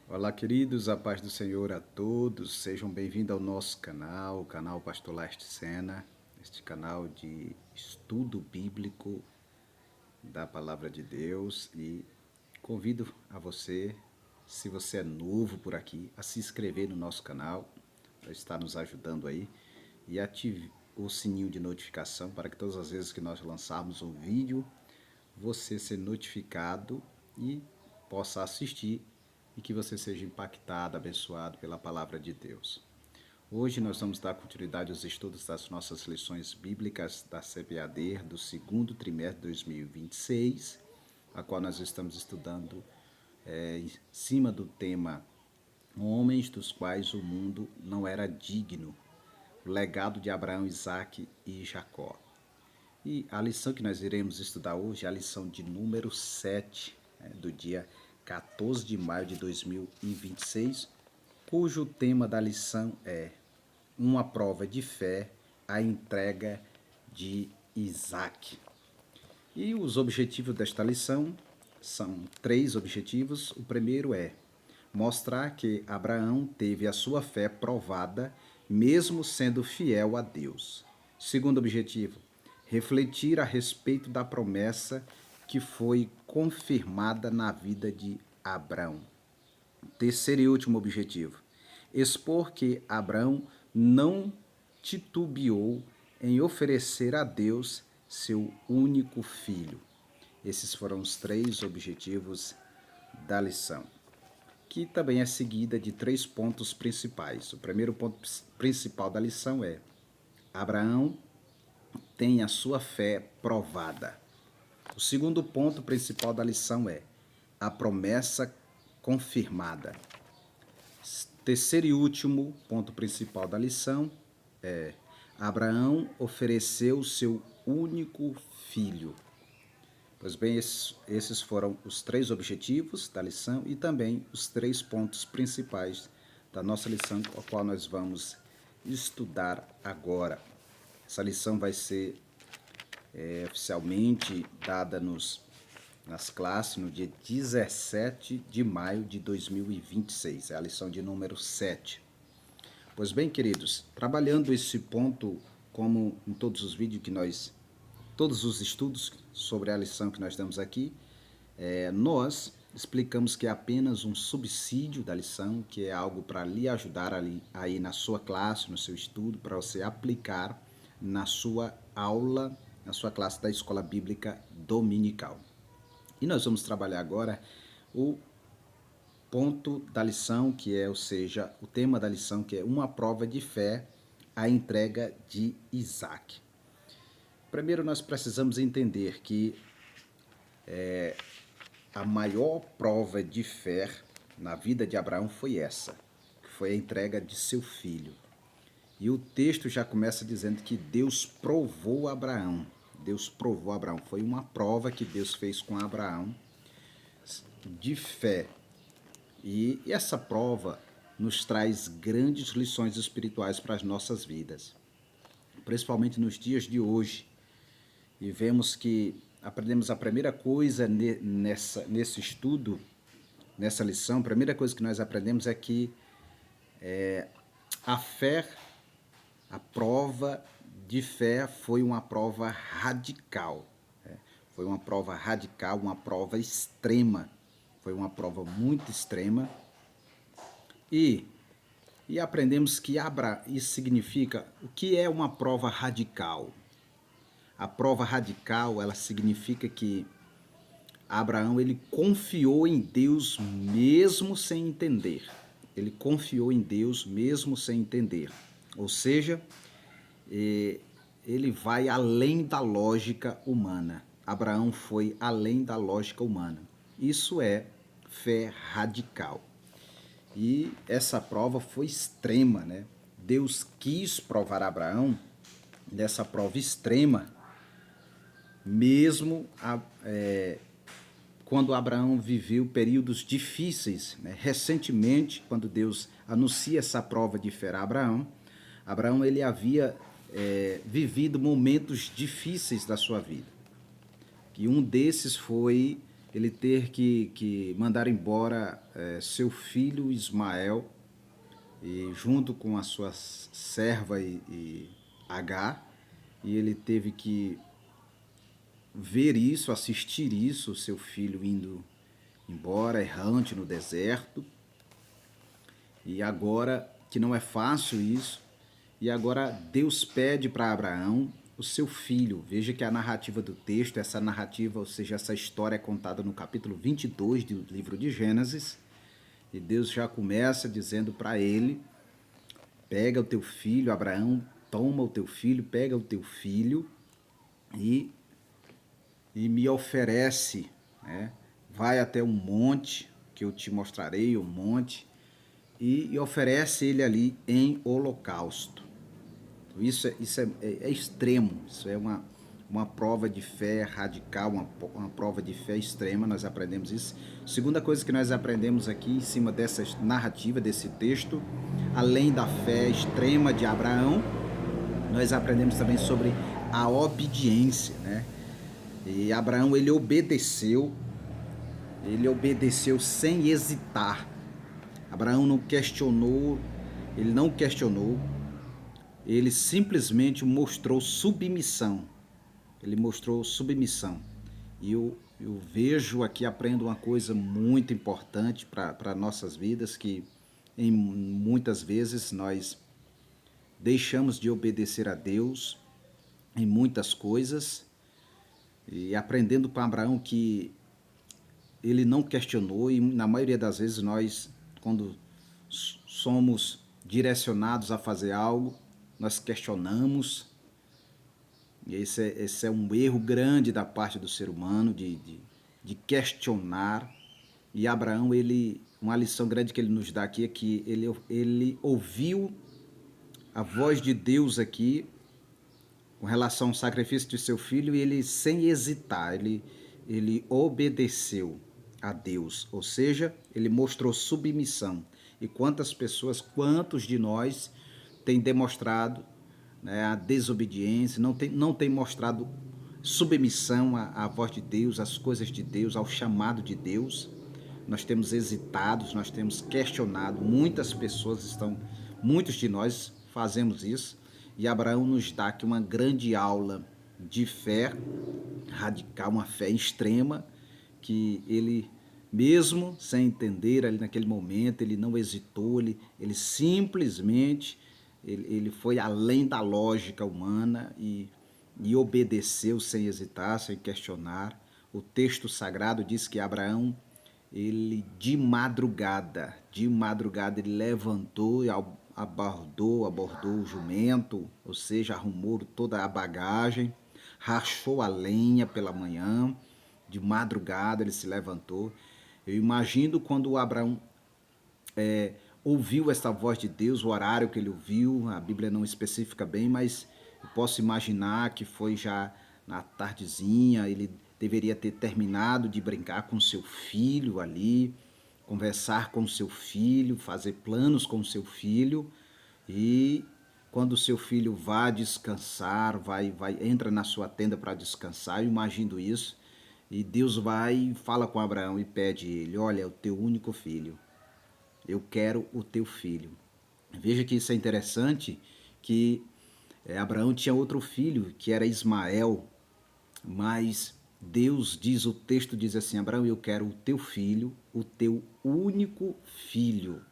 Olá, queridos, a paz do Senhor a todos. Sejam bem-vindos ao nosso canal, o canal Pastor Leste Sena, este canal de estudo bíblico da Palavra de Deus. E convido a você, se você é novo por aqui, a se inscrever no nosso canal, para estar nos ajudando aí, e ative o sininho de notificação para que todas as vezes que nós lançarmos um vídeo, você ser notificado e possa assistir e que você seja impactado, abençoado pela palavra de Deus. Hoje nós vamos dar continuidade aos estudos das nossas lições bíblicas da CBAD do segundo trimestre de 2026, a qual nós estamos estudando em cima do tema Homens dos quais o mundo não era digno, o legado de Abraão, Isaque e Jacó. E a lição que nós iremos estudar hoje é a lição de número 7, do dia 14 de maio de 2026, cujo tema da lição é uma prova de fé, a entrega de Isaac. E os objetivos desta lição são três objetivos. O primeiro é mostrar que Abraão teve a sua fé provada, mesmo sendo fiel a Deus. Segundo objetivo, refletir a respeito da promessa que foi confirmada na vida de Abraão. Terceiro e último objetivo, expor que Abraão não titubeou em oferecer a Deus seu único filho. Esses foram os três objetivos da lição, que também é seguida de três pontos principais. O primeiro ponto principal da lição é: Abraão tem a sua fé provada. O segundo ponto principal da lição é a promessa confirmada. Terceiro e último ponto principal da lição é: Abraão ofereceu seu único filho. Pois bem, esses foram os três objetivos da lição e também os três pontos principais da nossa lição, a qual nós vamos estudar agora. Essa lição vai ser oficialmente dada nas classes no dia 17 de maio de 2026. É a lição de número 7. Pois bem, queridos, trabalhando esse ponto, como em todos os vídeos que todos os estudos sobre a lição que nós damos aqui, nós explicamos que é apenas um subsídio da lição, que é algo para lhe ajudar aí na sua classe, no seu estudo, para você aplicar na sua aula, na sua classe da Escola Bíblica Dominical. E nós vamos trabalhar agora o ponto da lição, que é, ou seja, o tema da lição, que é uma prova de fé, a entrega de Isaac. Primeiro nós precisamos entender que a maior prova de fé na vida de Abraão foi essa, que foi a entrega de seu filho. E o texto já começa dizendo que Deus provou Abraão. Deus provou Abraão. Foi uma prova que Deus fez com Abraão de fé. E essa prova nos traz grandes lições espirituais para as nossas vidas, principalmente nos dias de hoje. E vemos que aprendemos a primeira coisa nesse estudo, nessa lição, a primeira coisa que nós aprendemos é que a fé, a prova de fé foi uma prova radical. Foi uma prova radical, uma prova extrema. Foi uma prova muito extrema. E aprendemos que isso significa o que é uma prova radical. A prova radical, ela significa que Abraão ele confiou em Deus mesmo sem entender. Ele confiou em Deus mesmo sem entender. Ou seja, ele vai além da lógica humana. Abraão foi além da lógica humana. Isso é fé radical. E essa prova foi extrema, né? Deus quis provar Abraão nessa prova extrema, mesmo quando Abraão viveu períodos difíceis, né? Recentemente, quando Deus anuncia essa prova de fé a Abraão ele havia vivido momentos difíceis da sua vida. E um desses foi ele ter que mandar embora seu filho Ismael, e junto com a sua serva e Agar, e ele teve que ver isso, assistir isso, seu filho indo embora, errante no deserto, e agora que não é fácil isso, e agora Deus pede para Abraão o seu filho. Veja que a narrativa do texto, essa narrativa, ou seja, essa história é contada no capítulo 22 do livro de Gênesis, e Deus já começa dizendo para ele: pega o teu filho, Abraão, toma o teu filho, pega o teu filho e, e me oferece, né? Vai até um monte, que eu te mostrarei, um monte, e oferece ele ali em holocausto. Isso é extremo, isso é uma prova de fé radical, uma prova de fé extrema, nós aprendemos isso. Segunda coisa que nós aprendemos aqui em cima dessa narrativa, desse texto, além da fé extrema de Abraão, nós aprendemos também sobre a obediência, né? E Abraão, ele obedeceu sem hesitar. Abraão não questionou, ele simplesmente mostrou submissão. Ele mostrou submissão. E eu vejo aqui, aprendo uma coisa muito importante para nossas vidas, que muitas vezes nós deixamos de obedecer a Deus em muitas coisas, e aprendendo com Abraão que ele não questionou, e na maioria das vezes nós, quando somos direcionados a fazer algo, nós questionamos. E esse é um erro grande da parte do ser humano, de questionar. E Abraão, uma lição grande que ele nos dá aqui é que ele ouviu a voz de Deus aqui com relação ao sacrifício de seu filho, e ele, sem hesitar, ele obedeceu a Deus, ou seja, ele mostrou submissão. E quantos de nós têm demonstrado, né, a desobediência, não tem mostrado submissão à voz de Deus, às coisas de Deus, ao chamado de Deus? Nós temos hesitado, nós temos questionado, muitos de nós fazemos isso, e Abraão nos dá aqui uma grande aula de fé radical, uma fé extrema, que ele, mesmo sem entender ali naquele momento, ele não hesitou, ele simplesmente ele foi além da lógica humana e obedeceu sem hesitar, sem questionar. O texto sagrado diz que Abraão, ele de madrugada ele levantou e abordou o jumento, ou seja, arrumou toda a bagagem, rachou a lenha pela manhã, de madrugada ele se levantou. Eu imagino quando Abraão ouviu essa voz de Deus, o horário que ele ouviu, a Bíblia não especifica bem, mas eu posso imaginar que foi já na tardezinha, ele deveria ter terminado de brincar com seu filho ali, conversar com seu filho, fazer planos com seu filho, e quando o seu filho vai descansar, entra na sua tenda para descansar, eu imagino isso, e Deus vai e fala com Abraão e pede ele: olha, é o teu único filho, eu quero o teu filho. Veja que isso é interessante, que Abraão tinha outro filho, que era Ismael, mas Deus diz, o texto diz assim: Abraão, eu quero o teu filho, o teu único filho.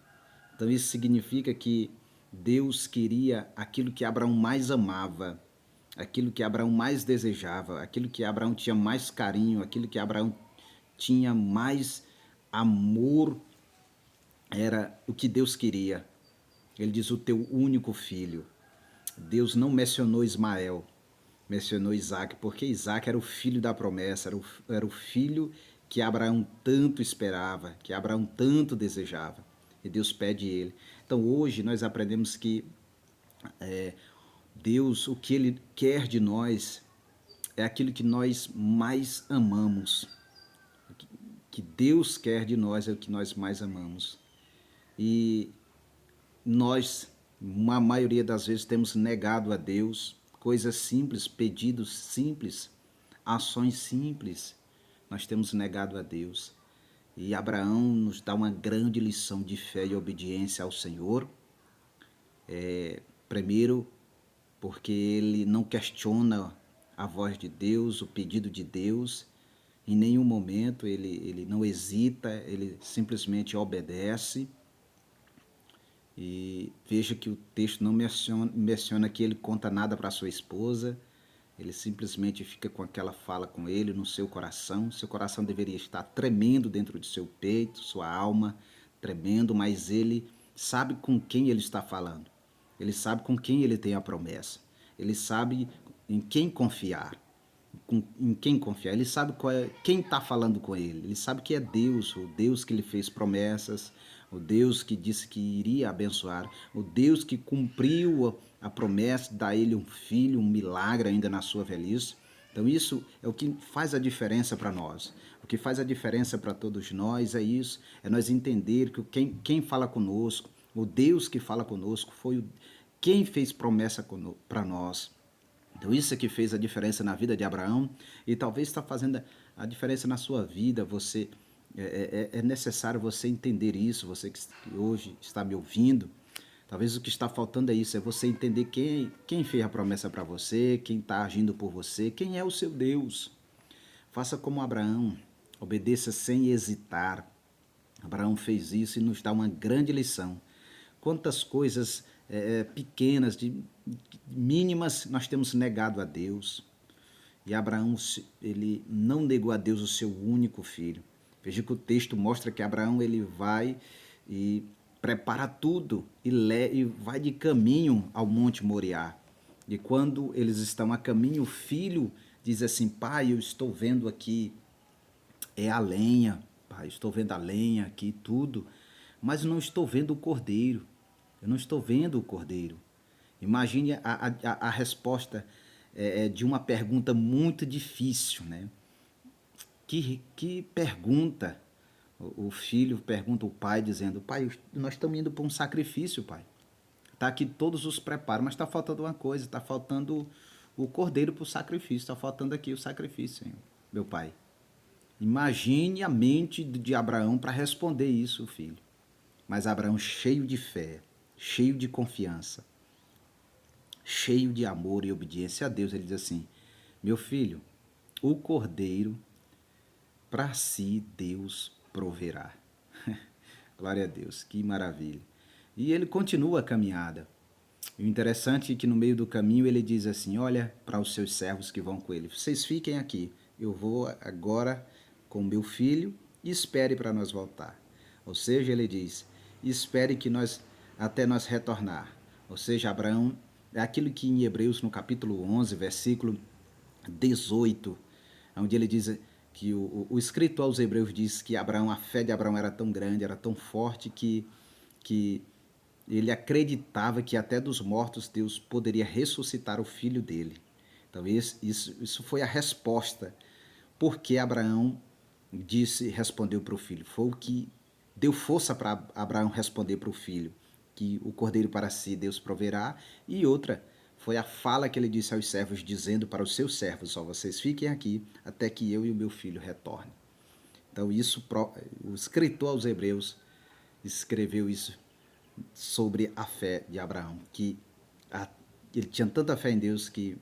Então isso significa que Deus queria aquilo que Abraão mais amava, aquilo que Abraão mais desejava, aquilo que Abraão tinha mais carinho, aquilo que Abraão tinha mais amor, era o que Deus queria. Ele diz: o teu único filho. Deus não mencionou Ismael, mencionou Isaac, porque Isaac era o filho da promessa, era o filho que Abraão tanto esperava, que Abraão tanto desejava. E Deus pede ele. Então hoje nós aprendemos que Deus, o que Ele quer de nós é aquilo que nós mais amamos. O que Deus quer de nós é o que nós mais amamos. E nós, a maioria das vezes, temos negado a Deus coisas simples, pedidos simples, ações simples, nós temos negado a Deus. E Abraão nos dá uma grande lição de fé e obediência ao Senhor. Primeiro, porque ele não questiona a voz de Deus, o pedido de Deus. Em nenhum momento ele não hesita, ele simplesmente obedece. E veja que o texto não menciona que ele conta nada para sua esposa. Ele simplesmente fica com aquela fala com ele no seu coração. Seu coração deveria estar tremendo dentro de seu peito, sua alma tremendo, mas ele sabe com quem ele está falando. Ele sabe com quem ele tem a promessa. Ele sabe em quem confiar. Em quem confiar. Ele sabe quem está falando com ele. Ele sabe que é Deus, o Deus que lhe fez promessas, o Deus que disse que iria abençoar, o Deus que cumpriu a promessa de dar a ele um filho, um milagre ainda na sua velhice. Então isso é o que faz a diferença para nós. O que faz a diferença para todos nós é isso, é nós entender que quem fala conosco, o Deus que fala conosco, foi quem fez promessa para nós. Então isso é que fez a diferença na vida de Abraão e talvez está fazendo a diferença na sua vida. Você é necessário você entender isso, você que hoje está me ouvindo. Talvez o que está faltando é isso, é você entender quem fez a promessa para você, quem está agindo por você, quem é o seu Deus. Faça como Abraão, obedeça sem hesitar. Abraão fez isso e nos dá uma grande lição. Quantas coisas pequenas, mínimas, nós temos negado a Deus. E Abraão, ele não negou a Deus o seu único filho. Veja que o texto mostra que Abraão ele vai e prepara tudo e vai de caminho ao Monte Moriá. E quando eles estão a caminho, o filho diz assim: pai, eu estou vendo aqui a lenha, pai, estou vendo a lenha aqui, tudo, mas não estou vendo o cordeiro. Eu não estou vendo o cordeiro. Imagine a resposta de uma pergunta muito difícil, né? Que pergunta? O filho pergunta ao pai, dizendo: pai, nós estamos indo para um sacrifício, pai. Está aqui todos os preparos, mas está faltando uma coisa, está faltando o cordeiro para o sacrifício, está faltando aqui o sacrifício, Senhor, meu pai. Imagine a mente de Abraão para responder isso, filho. Mas Abraão, cheio de fé, cheio de confiança, cheio de amor e obediência a Deus, ele diz assim: meu filho, o cordeiro para si Deus proverá. Glória a Deus, que maravilha. E ele continua a caminhada. E o interessante é que no meio do caminho ele diz assim: olha para os seus servos que vão com ele, vocês fiquem aqui, eu vou agora com meu filho e espere para nós voltar. Ou seja, ele diz: espere que até nós retornar. Ou seja, Abraão, é aquilo que em Hebreus, no capítulo 11, versículo 18, onde ele diz que o escrito aos Hebreus diz que Abraão, a fé de Abraão era tão grande, era tão forte que ele acreditava que até dos mortos Deus poderia ressuscitar o filho dele. Então isso foi a resposta porque Abraão respondeu para o filho. Foi o que deu força para Abraão responder para o filho, que o cordeiro para si Deus proverá. E outra foi a fala que ele disse aos servos, dizendo para os seus servos: vocês fiquem aqui até que eu e o meu filho retornem. Então o escritor aos Hebreus escreveu isso sobre a fé de Abraão, que ele tinha tanta fé em Deus que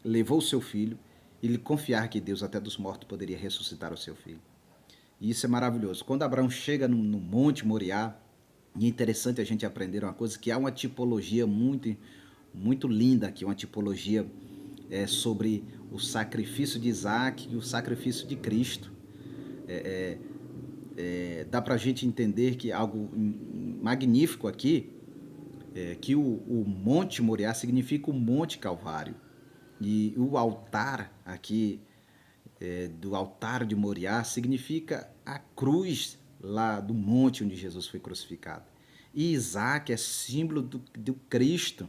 levou o seu filho e lhe confiar que Deus até dos mortos poderia ressuscitar o seu filho. E isso é maravilhoso. Quando Abraão chega no Monte Moriá, e é interessante a gente aprender uma coisa, que há uma tipologia muito, muito linda aqui, uma tipologia sobre o sacrifício de Isaac e o sacrifício de Cristo. Dá para a gente entender que algo magnífico aqui que o Monte Moriá significa o Monte Calvário. E o altar aqui, do altar de Moriá, significa a cruz lá do monte onde Jesus foi crucificado. E Isaac é símbolo do Cristo,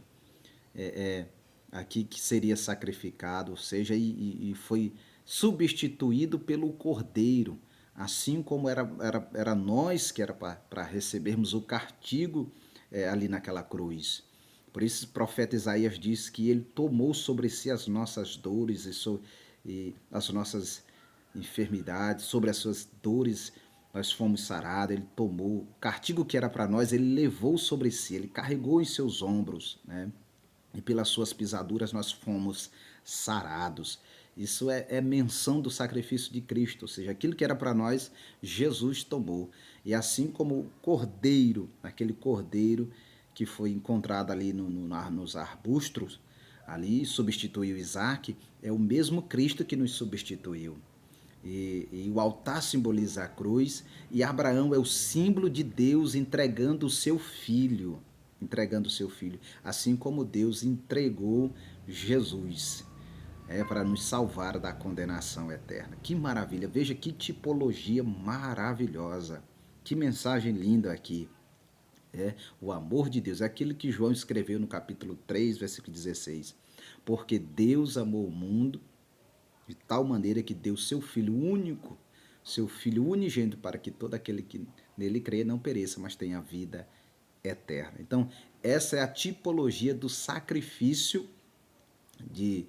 aqui que seria sacrificado, ou seja, e foi substituído pelo Cordeiro, assim como era nós que era para recebermos o castigo ali naquela cruz. Por isso o profeta Isaías diz que ele tomou sobre si as nossas dores e as nossas enfermidades, sobre as suas dores nós fomos sarados, ele tomou o castigo que era para nós, ele levou sobre si, ele carregou em seus ombros, né? E pelas suas pisaduras nós fomos sarados. Isso é menção do sacrifício de Cristo, ou seja, aquilo que era para nós, Jesus tomou. E assim como o cordeiro, aquele cordeiro que foi encontrado ali nos arbustos, ali substituiu Isaac, é o mesmo Cristo que nos substituiu. E o altar simboliza a cruz, e Abraão é o símbolo de Deus entregando o seu filho, assim como Deus entregou Jesus, para nos salvar da condenação eterna. Que maravilha, veja que tipologia maravilhosa, que mensagem linda aqui. O amor de Deus, é aquilo que João escreveu no capítulo 3, versículo 16. Porque Deus amou o mundo de tal maneira que deu seu Filho unigênito, para que todo aquele que nele crê não pereça, mas tenha vida eterna. Então, essa é a tipologia do sacrifício de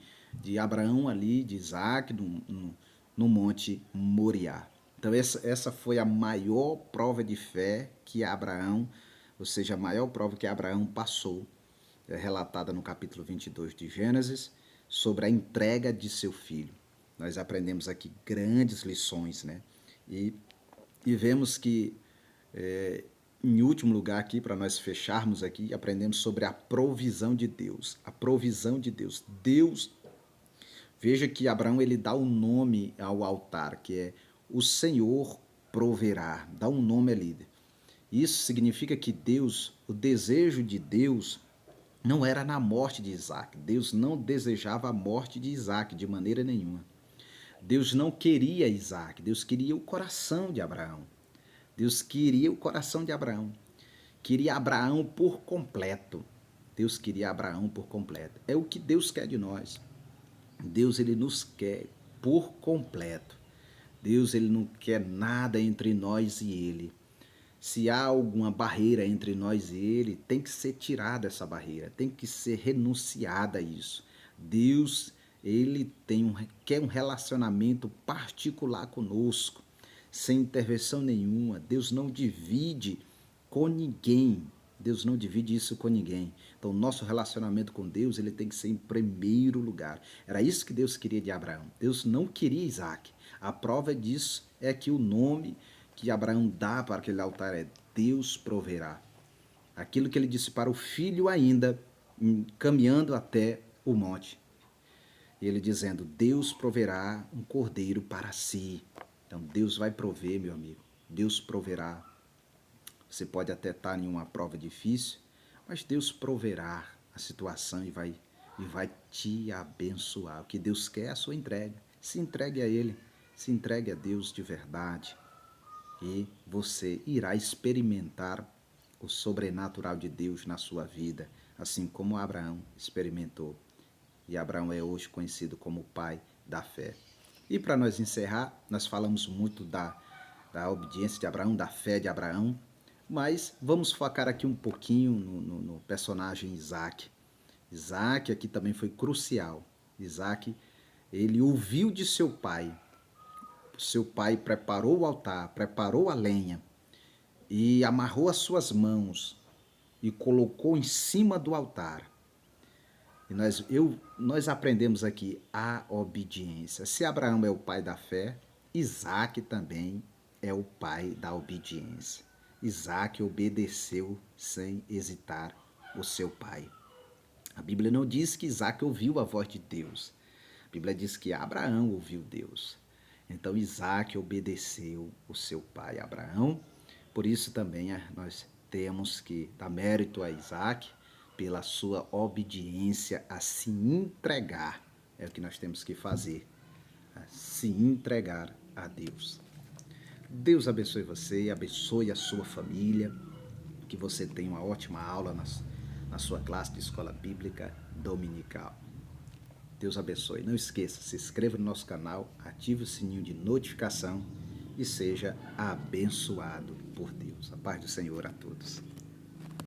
Abraão ali, de Isaac, no Monte Moriá. Então, essa foi a maior prova de fé que Abraão, ou seja, a maior prova que Abraão passou, relatada no capítulo 22 de Gênesis, sobre a entrega de seu filho. Nós aprendemos aqui grandes lições, né? E vemos que, em último lugar aqui, para nós fecharmos aqui, aprendemos sobre a provisão de Deus. A provisão de Deus. Veja que Abraão ele dá um nome ao altar, que é o Senhor proverá. Dá um nome ali. Isso significa que Deus, o desejo de Deus não era na morte de Isaac. Deus não desejava a morte de Isaac de maneira nenhuma. Deus não queria Isaac, Deus queria o coração de Abraão. Deus queria o coração de Abraão. Queria Abraão por completo. Deus queria Abraão por completo. É o que Deus quer de nós. Deus ele nos quer por completo. Deus ele não quer nada entre nós e ele. Se há alguma barreira entre nós e ele, tem que ser tirada essa barreira, tem que ser renunciada a isso. Deus, ele quer um relacionamento particular conosco, sem intervenção nenhuma. Deus não divide com ninguém. Deus não divide isso com ninguém. Então, nosso relacionamento com Deus, ele tem que ser em primeiro lugar. Era isso que Deus queria de Abraão. Deus não queria Isaac. A prova disso é que o nome que Abraão dá para aquele altar é Deus proverá. Aquilo que ele disse para o filho ainda, caminhando até o monte. Ele dizendo, Deus proverá um cordeiro para si. Então Deus vai prover, meu amigo. Deus proverá. Você pode até estar em uma prova difícil, mas Deus proverá a situação e vai te abençoar. O que Deus quer é a sua entrega. Se entregue a Ele, se entregue a Deus de verdade. E você irá experimentar o sobrenatural de Deus na sua vida, assim como Abraão experimentou. E Abraão é hoje conhecido como o pai da fé. E para nós encerrar, nós falamos muito da obediência de Abraão, da fé de Abraão, mas vamos focar aqui um pouquinho no personagem Isaac. Isaac aqui também foi crucial. Isaac, ele ouviu de seu pai. Seu pai preparou o altar, preparou a lenha e amarrou as suas mãos e colocou em cima do altar. E nós aprendemos aqui a obediência. Se Abraão é o pai da fé, Isaac também é o pai da obediência. Isaac obedeceu sem hesitar o seu pai. A Bíblia não diz que Isaac ouviu a voz de Deus. A Bíblia diz que Abraão ouviu Deus. Então Isaac obedeceu o seu pai Abraão. Por isso também nós temos que dar mérito a Isaac pela sua obediência a se entregar. É o que nós temos que fazer, a se entregar a Deus. Deus abençoe você, abençoe a sua família, que você tenha uma ótima aula na sua classe de escola bíblica dominical. Deus abençoe. Não esqueça, se inscreva no nosso canal, ative o sininho de notificação e seja abençoado por Deus. A paz do Senhor a todos.